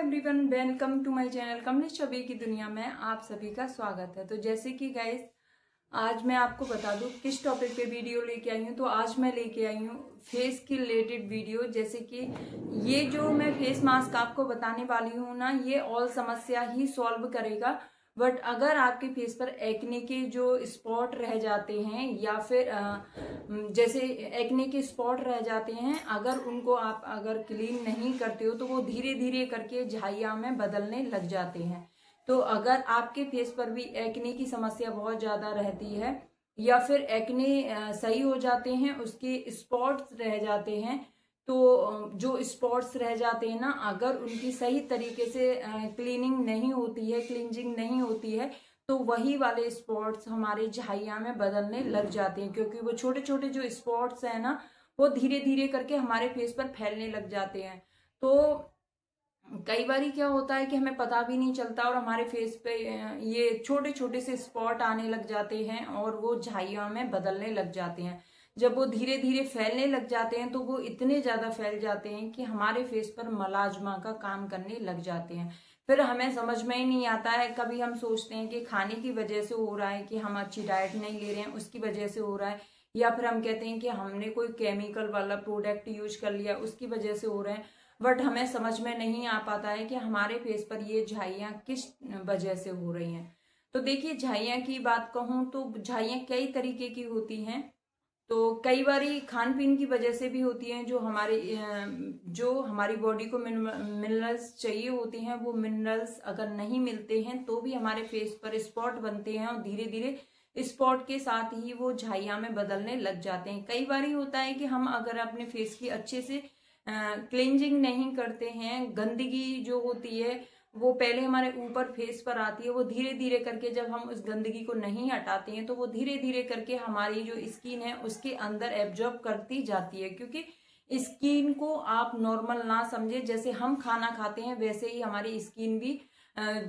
Everyone, welcome to my channel Kamlesh Chhavi की दुनिया में आप सभी का स्वागत है। तो जैसे कि गाइस, आज मैं आपको बता दूं किस टॉपिक पे वीडियो लेके आई हूँ। तो आज मैं लेके आई हूँ फेस की रिलेटेड वीडियो। जैसे कि ये जो मैं फेस मास्क आपको बताने वाली हूँ ना, ये ऑल समस्या ही सॉल्व करेगा। बट अगर आपके फेस पर एक्ने के जो स्पॉट रह जाते हैं या फिर जैसे एक्ने के स्पॉट रह जाते हैं, अगर उनको आप अगर क्लीन नहीं करते हो तो वो धीरे धीरे करके झाइयाँ में बदलने लग जाते हैं। तो अगर आपके फेस पर भी एक्ने की समस्या बहुत ज़्यादा रहती है या फिर एक्ने सही हो जाते हैं, उसके स्पॉट्स रह जाते हैं, तो जो स्पॉट्स रह जाते हैं ना, अगर उनकी सही तरीके से क्लीनिंग नहीं होती है, क्लींजिंग नहीं होती है, तो वही वाले स्पॉट्स हमारे झाइयाँ में बदलने लग जाते हैं। क्योंकि वो छोटे छोटे जो स्पॉट्स हैं ना, वो धीरे धीरे करके हमारे फेस पर फैलने लग जाते हैं। तो कई बार क्या होता है कि हमें पता भी नहीं चलता और हमारे फेस पे ये छोटे छोटे से स्पॉट आने लग जाते हैं और वो झाइयों में बदलने लग जाते हैं। जब वो धीरे धीरे फैलने लग जाते हैं तो वो इतने ज्यादा फैल जाते हैं कि हमारे फेस पर मलाजमा का काम करने लग जाते हैं। फिर हमें समझ में ही नहीं आता है। कभी हम सोचते हैं कि खाने की वजह से हो रहा है, कि हम अच्छी डाइट नहीं ले रहे हैं उसकी वजह से हो रहा है, या फिर हम कहते हैं कि हमने कोई केमिकल वाला प्रोडक्ट यूज कर लिया उसकी वजह से हो रहे हैं। बट हमें समझ में नहीं आ पाता है कि हमारे फेस पर ये झाइयाँ किस वजह से हो रही हैं। तो देखिए, झाइयाँ की बात कहूँ तो झाइयाँ कई तरीके की होती हैं। तो कई बारी खान पीन की वजह से भी होती हैं। जो हमारी बॉडी को मिनरल्स चाहिए होते हैं, वो मिनरल्स अगर नहीं मिलते हैं तो भी हमारे फेस पर स्पॉट बनते हैं और धीरे धीरे स्पॉट के साथ ही वो झाइयाँ में बदलने लग जाते हैं। कई बारी होता है कि हम अगर अपने फेस की अच्छे से क्लेंजिंग नहीं करते हैं, गंदगी जो होती है वो पहले हमारे ऊपर फेस पर आती है, वो धीरे धीरे करके जब हम उस गंदगी को नहीं हटाते हैं तो वो धीरे धीरे करके हमारी जो स्किन है उसके अंदर एब्जॉर्ब करती जाती है। क्योंकि स्किन को आप नॉर्मल ना समझे, जैसे हम खाना खाते हैं वैसे ही हमारी स्किन भी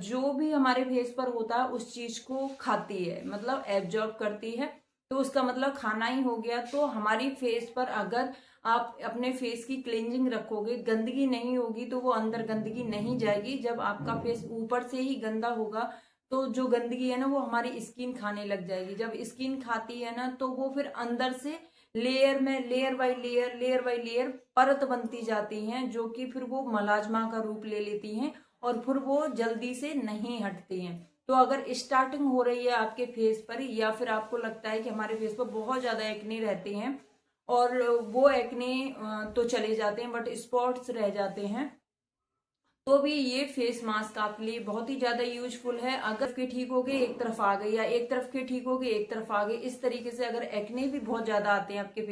जो भी हमारे फेस पर होता है उस चीज को खाती है, मतलब एब्जॉर्ब करती है। तो उसका मतलब खाना ही हो गया। तो हमारी फेस पर अगर आप अपने फेस की क्लींजिंग रखोगे, गंदगी नहीं होगी, तो वो अंदर गंदगी नहीं जाएगी। जब आपका फेस ऊपर से ही गंदा होगा तो जो गंदगी है ना वो हमारी स्किन खाने लग जाएगी। जब स्किन खाती है ना तो वो फिर अंदर से लेयर में लेयर बाई लेयर परत बनती जाती हैं, जो कि फिर वो मलाजमा का रूप ले लेती हैं और फिर वो जल्दी से नहीं हटती हैं। तो अगर स्टार्टिंग हो रही है आपके फेस पर, या फिर आपको लगता है कि हमारे फेस पर बहुत ज्यादा एक्ने रहते हैं और वो एक्ने तो चले जाते हैं बट स्पॉट्स रह जाते हैं, तो भी ये फेस मास्क आपके लिए बहुत ही ज्यादा यूजफुल है। अगर के ठीक हो गए एक तरफ आ गए, या एक तरफ के ठीक हो गए एक तरफ आ गए, इस तरीके से अगर एक्ने भी बहुत ज्यादा आते हैं आपके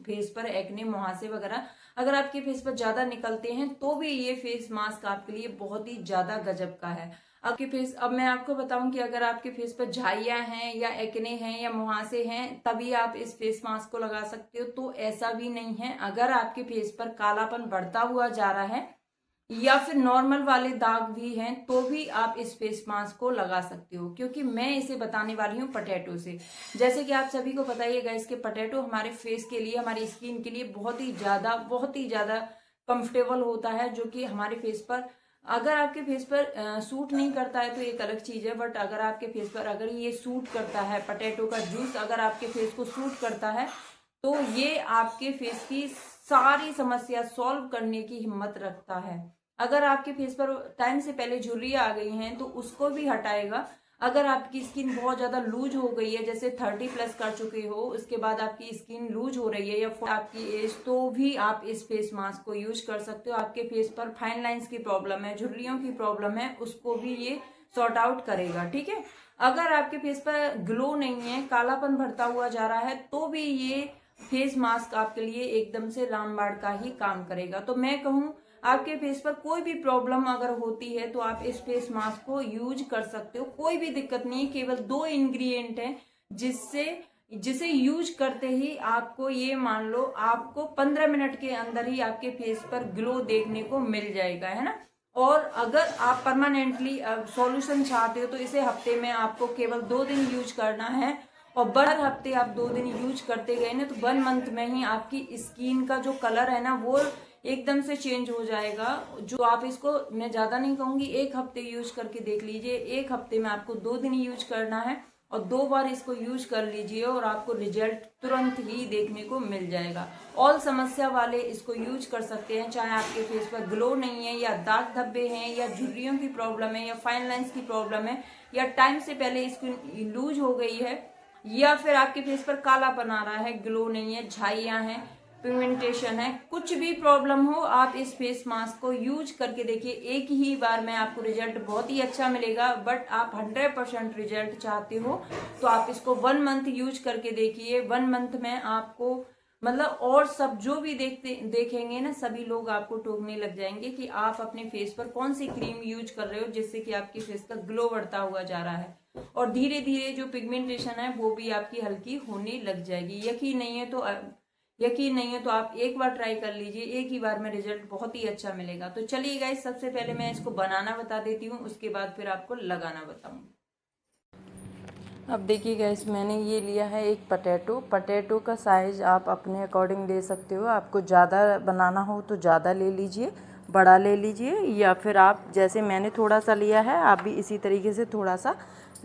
फेस पर, एक्ने मुहासे वगैरह अगर आपके फेस पर ज्यादा निकलते हैं, तो भी ये फेस मास्क आपके लिए बहुत ही ज्यादा गजब का है। आपके फेस, अब मैं आपको बताऊं कि अगर आपके फेस पर झाइयां हैं या एक्ने हैं या मुहासे हैं तभी आप इस फेस मास्क को लगा सकते हो, तो ऐसा भी नहीं है। अगर आपके फेस पर कालापन बढ़ता हुआ जा रहा है या फिर नॉर्मल वाले दाग भी हैं, तो भी आप इस फेस मास्क को लगा सकते हो। क्योंकि मैं इसे बताने वाली हूँ पटेटो से। जैसे कि आप सभी को पता ही है इसके पटेटो हमारे फेस के लिए, हमारी स्किन के लिए बहुत ही ज्यादा कंफर्टेबल होता है, जो कि हमारे फेस पर, अगर आपके फेस पर सूट नहीं करता है तो एक अलग चीज है, बट अगर आपके फेस पर अगर ये सूट करता है, पटेटो का जूस अगर आपके फेस को सूट करता है, तो ये आपके फेस की सारी समस्या सॉल्व करने की हिम्मत रखता है। अगर आपके फेस पर टाइम से पहले झुर्रियां आ गई हैं तो उसको भी हटाएगा। अगर आपकी स्किन बहुत ज्यादा लूज हो गई है, जैसे 30+ कर चुके हो, उसके बाद आपकी स्किन लूज हो रही है, या आपकी एज, तो भी आप इस फेस मास्क को यूज कर सकते हो। आपके फेस पर फाइन लाइंस की प्रॉब्लम है, झुर्रियों की प्रॉब्लम है, उसको भी ये सॉर्ट आउट करेगा। ठीक है। अगर आपके फेस पर ग्लो नहीं है, कालापन बढ़ता हुआ जा रहा है, तो भी ये फेस मास्क आपके लिए एकदम से रामबाण का ही काम करेगा। तो मैं कहूँ, आपके फेस पर कोई भी प्रॉब्लम अगर होती है तो आप इस फेस मास्क को यूज कर सकते हो, कोई भी दिक्कत नहीं है। केवल 2 इंग्रेडिएंट हैं जिसे यूज करते ही आपको, ये मान लो, आपको 15 मिनट के अंदर ही आपके फेस पर ग्लो देखने को मिल जाएगा, है ना। और अगर आप परमानेंटली सॉल्यूशन चाहते हो तो इसे हफ्ते में आपको केवल 2 दिन यूज करना है, और हर हफ्ते आप 2 दिन यूज करते गए ना, तो 1 मंथ में ही आपकी स्किन का जो कलर है ना वो एकदम से चेंज हो जाएगा। जो आप इसको, मैं ज्यादा नहीं कहूंगी, 1 हफ्ते यूज करके देख लीजिए। 1 हफ्ते में आपको 2 दिन यूज करना है और 2 बार इसको यूज कर लीजिए और आपको रिजल्ट तुरंत ही देखने को मिल जाएगा। ऑल समस्या वाले इसको यूज कर सकते हैं, चाहे आपके फेस पर ग्लो नहीं है या दाग धब्बे हैं या झुर्रियों की प्रॉब्लम है या फाइन लाइंस की प्रॉब्लम है या टाइम से पहले स्किन लूज हो गई है या फिर आपके फेस पर कालापन आ रहा है, ग्लो नहीं है, झाइयां हैं, पिगमेंटेशन है, कुछ भी प्रॉब्लम हो, आप इस फेस मास्क को यूज करके देखिए। एक ही बार में आपको रिजल्ट बहुत ही अच्छा मिलेगा। बट आप 100% रिजल्ट चाहते हो तो आप इसको 1 मंथ यूज करके देखिए। 1 मंथ में आपको मतलब, और सब जो भी देखेंगे ना, सभी लोग आपको टोकने लग जाएंगे कि आप अपने फेस पर कौन सी क्रीम यूज कर रहे हो जिससे कि आपके फेस का ग्लो बढ़ता हुआ जा रहा है और धीरे धीरे जो पिगमेंटेशन है वो भी आपकी हल्की होने लग जाएगी। यकीन नहीं है तो आप एक बार ट्राई कर लीजिए, एक ही बार में रिजल्ट बहुत ही अच्छा मिलेगा। तो चलिए गाइस, सबसे पहले मैं इसको बनाना बता देती हूँ, उसके बाद फिर आपको लगाना बताऊंगी। अब देखिए गाइस, मैंने ये लिया है एक पटेटो का साइज़ आप अपने अकॉर्डिंग ले सकते हो। आपको ज़्यादा बनाना हो तो ज़्यादा ले लीजिए, बड़ा ले लीजिए, या फिर आप जैसे मैंने थोड़ा सा लिया है आप भी इसी तरीके से थोड़ा सा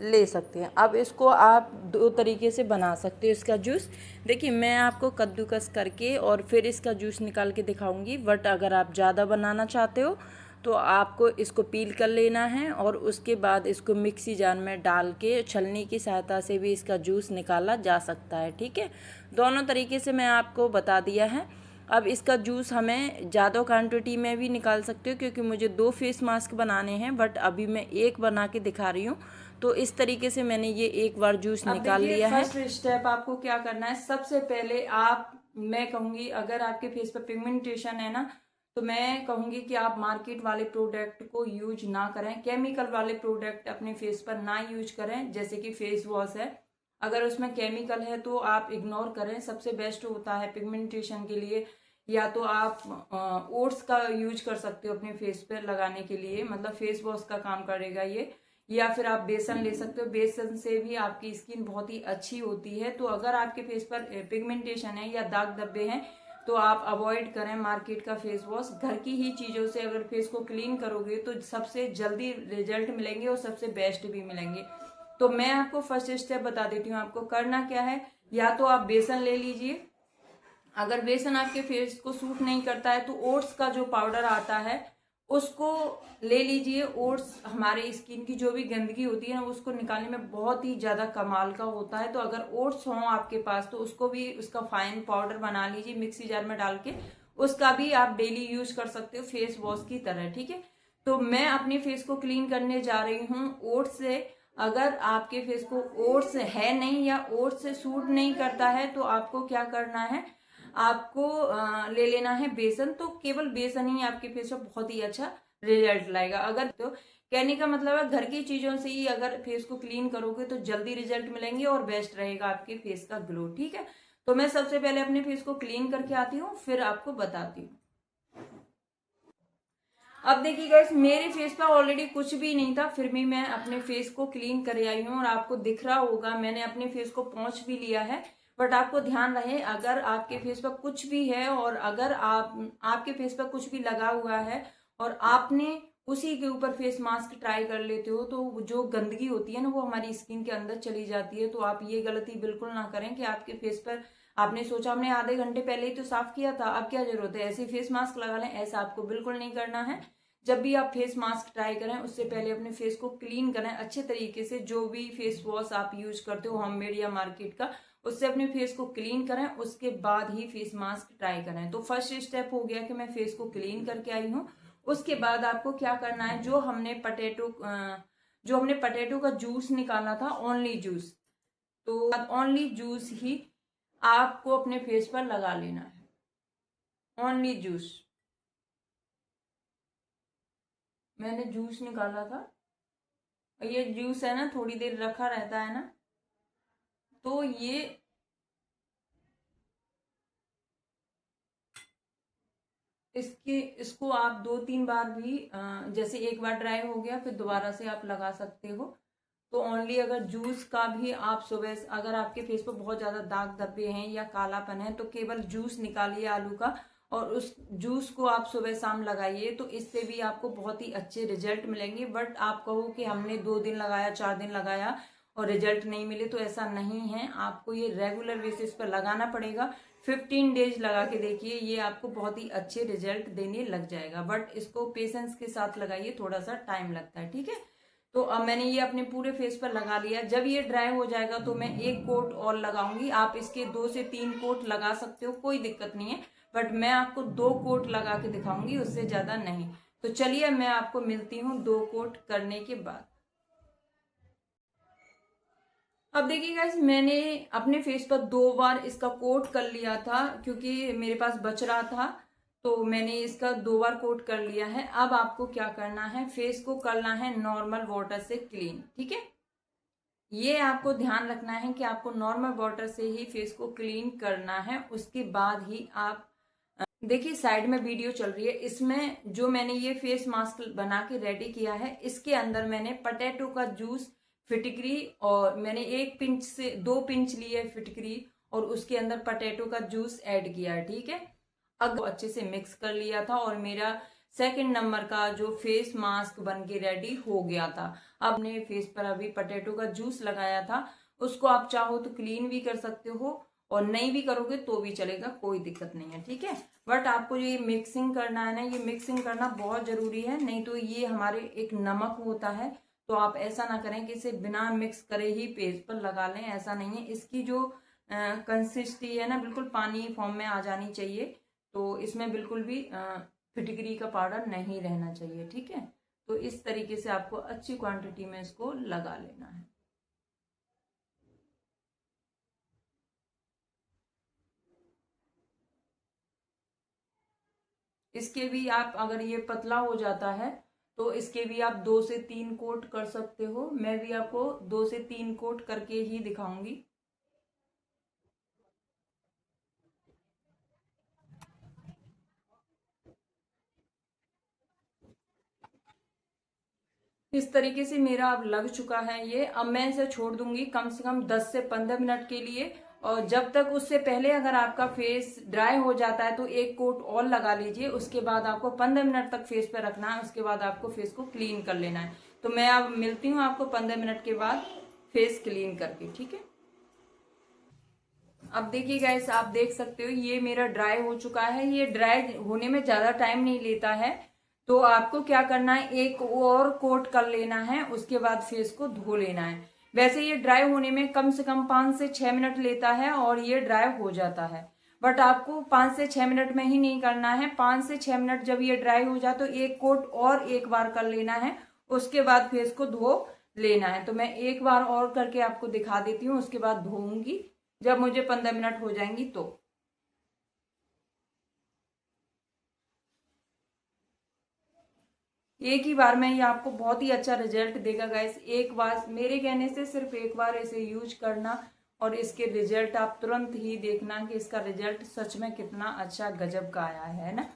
ले सकते हैं। अब इसको आप 2 तरीके से बना सकते हो इसका जूस। देखिए, मैं आपको कद्दूकस करके और फिर इसका जूस निकाल के दिखाऊंगी। बट अगर आप ज़्यादा बनाना चाहते हो तो आपको इसको पील कर लेना है और उसके बाद इसको मिक्सी जार में डाल के छलनी की सहायता से भी इसका जूस निकाला जा सकता है। ठीक है, दोनों तरीके से मैं आपको बता दिया है। अब इसका जूस हमें ज़्यादा क्वांटिटी में भी निकाल सकते हो, क्योंकि मुझे 2 फेस मास्क बनाने हैं बट अभी मैं 1 बना के दिखा रही हूँ। तो इस तरीके से मैंने ये 1 बार जूस निकाल लिया है। फर्स्ट स्टेप आपको क्या करना है, सबसे पहले मैं कहूँगी, अगर आपके फेस पर पिगमेंटेशन है ना, तो मैं कहूँगी कि आप मार्केट वाले प्रोडक्ट को यूज ना करें। केमिकल वाले प्रोडक्ट अपने फेस पर ना यूज करें। जैसे कि फेस वॉश है, अगर उसमें केमिकल है तो आप इग्नोर करें। सबसे बेस्ट होता है पिगमेंटेशन के लिए, या तो आप ओट्स का यूज कर सकते हो अपने फेस पर लगाने के लिए, मतलब फेस वॉश का काम करेगा ये। या फिर आप बेसन ले सकते हो, बेसन से भी आपकी स्किन बहुत ही अच्छी होती है। तो अगर आपके फेस पर पिगमेंटेशन है या दाग धब्बे हैं तो आप अवॉइड करें मार्केट का फेस वॉश। घर की ही चीजों से अगर फेस को क्लीन करोगे तो सबसे जल्दी रिजल्ट मिलेंगे और सबसे बेस्ट भी मिलेंगे। तो मैं आपको फर्स्ट स्टेप बता देती हूँ, आपको करना क्या है। या तो आप बेसन ले लीजिए, अगर बेसन आपके फेस को सूट नहीं करता है तो ओट्स का जो पाउडर आता है उसको ले लीजिए। ओट्स हमारे स्किन की जो भी गंदगी होती है ना, उसको निकालने में बहुत ही ज्यादा कमाल का होता है। तो अगर ओट्स हो आपके पास तो उसको भी, उसका फाइन पाउडर बना लीजिए मिक्सी जार में डाल के, उसका भी आप डेली यूज कर सकते हो फेस वॉश की तरह। ठीक है, तो मैं अपने फेस को क्लीन करने जा रही हूँ ओट्स से। अगर आपके फेस को ओट्स है नहीं या ओट्स से सूट नहीं करता है तो आपको क्या करना है, आपको ले लेना है बेसन। तो केवल बेसन ही आपके फेस पर बहुत ही अच्छा रिजल्ट लाएगा। अगर तो कहने का मतलब है, घर की चीजों से ही अगर फेस को क्लीन करोगे तो जल्दी रिजल्ट मिलेंगे और बेस्ट रहेगा आपके फेस का ग्लो। ठीक है, तो मैं सबसे पहले अपने फेस को क्लीन करके आती हूँ, फिर आपको बताती हूँ। अब देखिए गाइस, मेरे फेस पर ऑलरेडी कुछ भी नहीं था, फिर भी मैं अपने फेस को क्लीन कर आई हूँ और आपको दिख रहा होगा मैंने अपने फेस को पोंछ भी लिया है। बट आपको ध्यान रहे, अगर आपके फेस पर कुछ भी है और अगर आपके फेस पर कुछ भी लगा हुआ है और आपने उसी के ऊपर फेस मास्क ट्राई कर लेते हो तो जो गंदगी होती है ना वो हमारी स्किन के अंदर चली जाती है। तो आप ये गलती बिल्कुल ना करें कि आपके फेस पर आपने सोचा हमने आधे घंटे पहले ही तो साफ किया था, अब क्या जरूरत है, ऐसे फेस मास्क लगा लें। ऐसा आपको बिल्कुल नहीं करना है। जब भी आप फेस मास्क ट्राई करें उससे पहले अपने फेस को क्लीन करें अच्छे तरीके से। जो भी फेस वॉश आप यूज करते हो होममेड या मार्केट का, उससे अपने फेस को क्लीन करें, उसके बाद ही फेस मास्क ट्राई करें। तो फर्स्ट स्टेप हो गया कि मैं फेस को क्लीन करके आई हूँ। उसके बाद आपको क्या करना है, जो हमने पटेटो का जूस निकाला था, ओनली जूस, तो ओनली जूस ही आपको अपने फेस पर लगा लेना है। ओनली जूस, मैंने जूस निकाला था, ये जूस है ना थोड़ी देर रखा रहता है ना, तो इसको आप 2-3 बार भी, जैसे एक बार ड्राई हो गया फिर दोबारा से आप लगा सकते हो। तो ओनली अगर जूस का भी आप सुबह, अगर आपके फेस पर बहुत ज्यादा दाग धब्बे हैं या कालापन है तो केवल जूस निकालिए आलू का और उस जूस को आप सुबह शाम लगाइए, तो इससे भी आपको बहुत ही अच्छे रिजल्ट मिलेंगे। बट आप कहो कि हमने 2 दिन लगाया, 4 दिन लगाया और रिजल्ट नहीं मिले, तो ऐसा नहीं है। आपको ये रेगुलर बेसिस पर लगाना पड़ेगा। 15 डेज लगा के देखिए, ये आपको बहुत ही अच्छे रिजल्ट देने लग जाएगा। बट इसको पेशेंस के साथ लगाइए, थोड़ा सा टाइम लगता है, ठीक है। तो अब मैंने ये अपने पूरे फेस पर लगा लिया। जब ये ड्राई हो जाएगा तो मैं 1 कोट और लगाऊंगी। आप इसके 2 से 3 कोट लगा सकते हो, कोई दिक्कत नहीं है। बट मैं आपको 2 कोट लगा के दिखाऊंगी, उससे ज्यादा नहीं। तो चलिए मैं आपको मिलती हूँ 2 कोट करने के बाद। अब देखिए गाइस, मैंने अपने फेस पर 2 बार इसका कोट कर लिया था, क्योंकि मेरे पास बच रहा था, तो मैंने इसका 2 बार कोट कर लिया है। अब आपको क्या करना है, फेस को करना है नॉर्मल वाटर से क्लीन, ठीक है। ये आपको ध्यान रखना है कि आपको नॉर्मल वाटर से ही फेस को क्लीन करना है, उसके बाद ही आप देखिए साइड में वीडियो चल रही है। इसमें जो मैंने ये फेस मास्क बना के रेडी किया है, इसके अंदर मैंने पटेटो का जूस, फिटकरी, और मैंने 1 पिंच से 2 पिंच लिए फिटकरी, और उसके अंदर पटेटो का जूस ऐड किया है, ठीक है। अब अच्छे से मिक्स कर लिया था और मेरा 2nd नंबर का जो फेस मास्क बन के रेडी हो गया था। अब ने फेस पर अभी पटेटो का जूस लगाया था, उसको आप चाहो तो क्लीन भी कर सकते हो, और नहीं भी करोगे तो भी चलेगा, कोई दिक्कत नहीं है, ठीक है। बट आपको ये मिक्सिंग करना है ना, ये मिक्सिंग करना बहुत जरूरी है, नहीं तो ये हमारे एक नमक होता है। तो आप ऐसा ना करें कि इसे बिना मिक्स करे ही फेस पर लगा लें, ऐसा नहीं है। इसकी जो कंसिस्टेंसी है ना, बिल्कुल पानी फॉर्म में आ जानी चाहिए। तो इसमें बिल्कुल भी फिटकरी का पाउडर नहीं रहना चाहिए, ठीक है। तो इस तरीके से आपको अच्छी क्वांटिटी में इसको लगा लेना है। इसके भी आप, अगर ये पतला हो जाता है तो इसके भी आप 2 से 3 कोट कर सकते हो। मैं भी आपको 2 से 3 कोट करके ही दिखाऊंगी। इस तरीके से मेरा अब लग चुका है ये। अब मैं इसे छोड़ दूंगी कम से कम 10 से 15 मिनट के लिए। और जब तक, उससे पहले अगर आपका फेस ड्राई हो जाता है तो 1 कोट और लगा लीजिए। उसके बाद आपको 15 मिनट तक फेस पे रखना है, उसके बाद आपको फेस को क्लीन कर लेना है। तो मैं अब मिलती हूँ आपको 15 मिनट के बाद फेस क्लीन करके, ठीक है। अब देखिए गाइस, आप देख सकते हो ये मेरा ड्राई हो चुका है। ये ड्राई होने में ज्यादा टाइम नहीं लेता है। तो आपको क्या करना है, 1 और कोट कर लेना है, उसके बाद फेस को धो लेना है। वैसे ये ड्राई होने में कम से कम 5 से 6 मिनट लेता है और ये ड्राई हो जाता है। बट आपको 5 से 6 मिनट में ही नहीं करना है। 5 से 6 मिनट जब ये ड्राई हो जाए तो 1 कोट और 1 बार कर लेना है, उसके बाद फेस को धो लेना है। तो मैं 1 बार और करके आपको दिखा देती हूँ, उसके बाद धोऊंगी जब मुझे 15 मिनट हो जाएंगी तो। एक ही बार में ये आपको बहुत ही अच्छा रिजल्ट देगा गाइस। एक बार मेरे कहने से सिर्फ 1 बार इसे यूज करना और इसके रिजल्ट आप तुरंत ही देखना कि इसका रिजल्ट सच में कितना अच्छा गजब का आया है ना।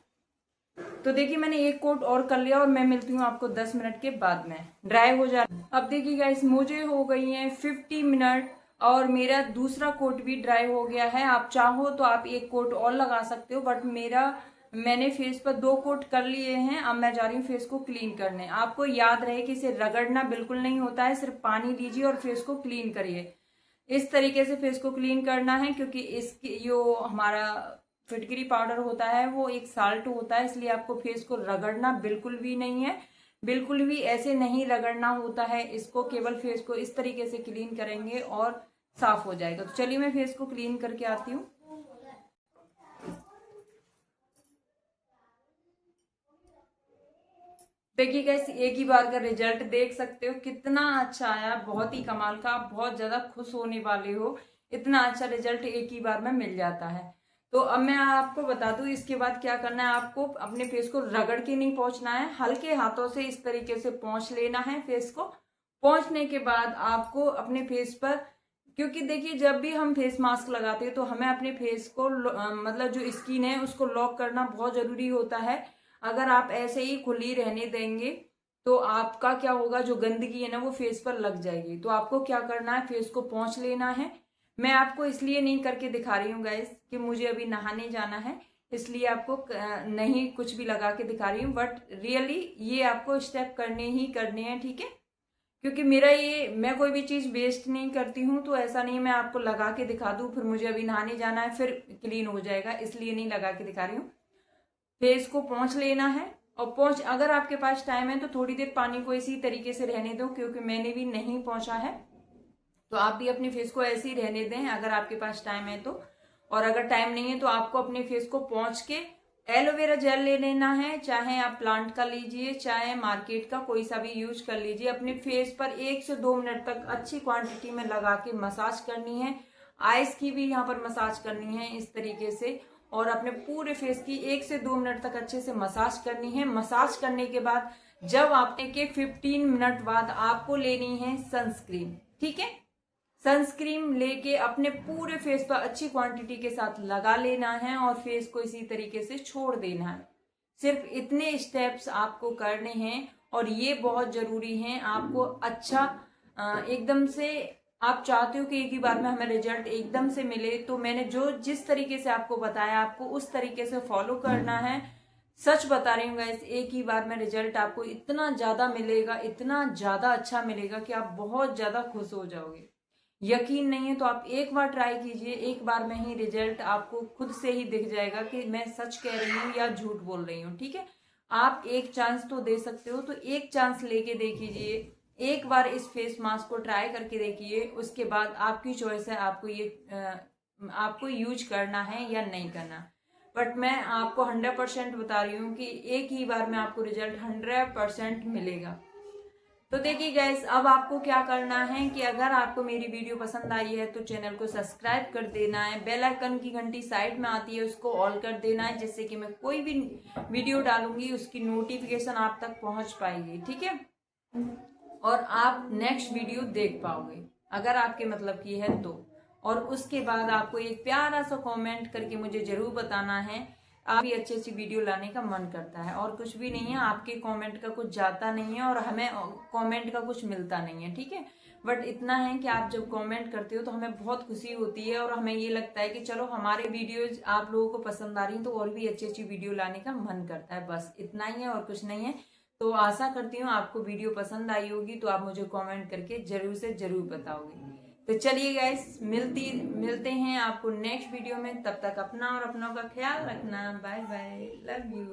तो देखिए मैंने 1 कोट और कर लिया और मैं मिलती हूँ आपको 10 मिनट के बाद में, ड्राई हो जाए। अब देखिए गाइस, मुझे हो गई है 50 मिनट और मेरा दूसरा कोट भी ड्राई हो गया है। आप चाहो तो आप 1 कोट और लगा सकते हो, बट मैंने फेस पर 2 कोट कर लिए हैं। अब मैं जा रही हूँ फेस को क्लीन करने। आपको याद रहे कि इसे रगड़ना बिल्कुल नहीं होता है, सिर्फ पानी लीजिए और फेस को क्लीन करिए। इस तरीके से फेस को क्लीन करना है, क्योंकि इसकी जो हमारा फिटकरी पाउडर होता है वो एक साल्ट होता है, इसलिए आपको फेस को रगड़ना बिल्कुल भी नहीं है। बिल्कुल भी ऐसे नहीं रगड़ना होता है इसको, केवल फेस को इस तरीके से क्लीन करेंगे और साफ हो जाएगा। तो चलिए मैं फेस को क्लीन करके आती हूँ। देखिए गाइस, एक ही बार का रिजल्ट देख सकते हो कितना अच्छा आया, बहुत ही कमाल का। आप बहुत ज्यादा खुश होने वाले हो, इतना अच्छा रिजल्ट एक ही बार में मिल जाता है। तो अब मैं आपको बता दूं इसके बाद क्या करना है। आपको अपने फेस को रगड़ के नहीं पोंछना है, हल्के हाथों से इस तरीके से पोंछ लेना है फेस को। पोंछने के बाद आपको अपने फेस पर, क्योंकि देखिए जब भी हम फेस मास्क लगाते हैं तो हमें अपने फेस को मतलब जो स्किन है उसको लॉक करना बहुत जरूरी होता है। अगर आप ऐसे ही खुली रहने देंगे तो आपका क्या होगा, जो गंदगी है ना वो फेस पर लग जाएगी। तो आपको क्या करना है, फेस को पोंछ लेना है। मैं आपको इसलिए नहीं करके दिखा रही हूँ गाइस कि मुझे अभी नहाने जाना है, इसलिए आपको नहीं कुछ भी लगा के दिखा रही हूँ, बट रियली ये आपको स्टेप करने ही करने हैं, ठीक है। क्योंकि मेरा ये, मैं कोई भी चीज वेस्ट नहीं करती हूँ, तो ऐसा नहीं मैं आपको लगा के दिखा दूं फिर मुझे अभी नहाने जाना है फिर क्लीन हो जाएगा, इसलिए नहीं लगा के दिखा रही हूँ। फेस को पोंछ लेना है, और पोंछ, अगर आपके पास टाइम है तो थोड़ी देर पानी को इसी तरीके से रहने दो, क्योंकि मैंने भी नहीं पोंछा है, तो आप भी अपने फेस को ऐसे ही रहने दें अगर आपके पास टाइम है तो। और अगर टाइम नहीं है तो आपको अपने फेस को पोंछ के एलोवेरा जेल ले लेना है, चाहे आप प्लांट का लीजिए चाहे मार्केट का कोई सा भी यूज कर लीजिए। अपने फेस पर 1 से 2 मिनट तक अच्छी क्वांटिटी में लगा के मसाज करनी है। आईज की भी यहाँ पर मसाज करनी है इस तरीके से, और अपने पूरे फेस की 1 से 2 मिनट तक अच्छे से मसाज करनी है। मसाज करने के बाद जब आपने के 15 मिनट बाद आपको लेनी है सनस्क्रीन, ठीक है। सनस्क्रीन लेके अपने पूरे फेस पर अच्छी क्वांटिटी के साथ लगा लेना है और फेस को इसी तरीके से छोड़ देना है। सिर्फ इतने स्टेप्स आपको करने हैं और ये बहुत जरूरी हैं। आपको अच्छा एकदम से, आप चाहते हो कि एक ही बार में हमें रिजल्ट एकदम से मिले, तो मैंने जो जिस तरीके से आपको बताया आपको उस तरीके से फॉलो करना है। सच बता रही हूँ गाइस, एक ही बार में रिजल्ट आपको इतना ज्यादा मिलेगा, इतना ज्यादा अच्छा मिलेगा कि आप बहुत ज्यादा खुश हो जाओगे। यकीन नहीं है तो आप एक बार ट्राई कीजिए, एक बार में ही रिजल्ट आपको खुद से ही दिख जाएगा कि मैं सच कह रही हूँ या झूठ बोल रही हूँ, ठीक है। आप एक चांस तो दे सकते हो, तो एक चांस लेके देखिए, एक बार इस फेस मास्क को ट्राई करके देखिए, उसके बाद आपकी चॉइस है आपको ये आपको यूज करना है या नहीं करना। बट मैं आपको 100% बता रही हूँ कि एक ही बार में आपको रिजल्ट 100% मिलेगा। तो देखिए गाइस, अब आपको क्या करना है कि अगर आपको मेरी वीडियो पसंद आई है तो चैनल को सब्सक्राइब कर देना है, बेल आइकन की घंटी साइड में आती है उसको ऑल कर देना है, जिससे कि मैं कोई भी वीडियो डालूंगी उसकी नोटिफिकेशन आप तक पहुंच पाएगी, ठीक है। और आप नेक्स्ट वीडियो देख पाओगे अगर आपके मतलब की है तो। और उसके बाद आपको एक प्यारा सा कमेंट करके मुझे जरूर बताना है, आप भी अच्छी अच्छी वीडियो लाने का मन करता है। और कुछ भी नहीं है, आपके कमेंट का कुछ जाता नहीं है और हमें कमेंट का कुछ मिलता नहीं है, ठीक है। बट इतना है कि आप जब कमेंट करते हो तो हमें बहुत खुशी होती है और हमें ये लगता है कि चलो हमारे वीडियोज आप लोगों को पसंद आ रही है तो और भी अच्छी अच्छी वीडियो लाने का मन करता है। बस इतना ही है और कुछ नहीं है। तो आशा करती हूँ आपको वीडियो पसंद आई होगी, तो आप मुझे कमेंट करके जरूर से जरूर बताओगे। तो चलिए गाइस, मिलते हैं आपको नेक्स्ट वीडियो में। तब तक अपना और अपनों का ख्याल रखना। Bye bye, love you.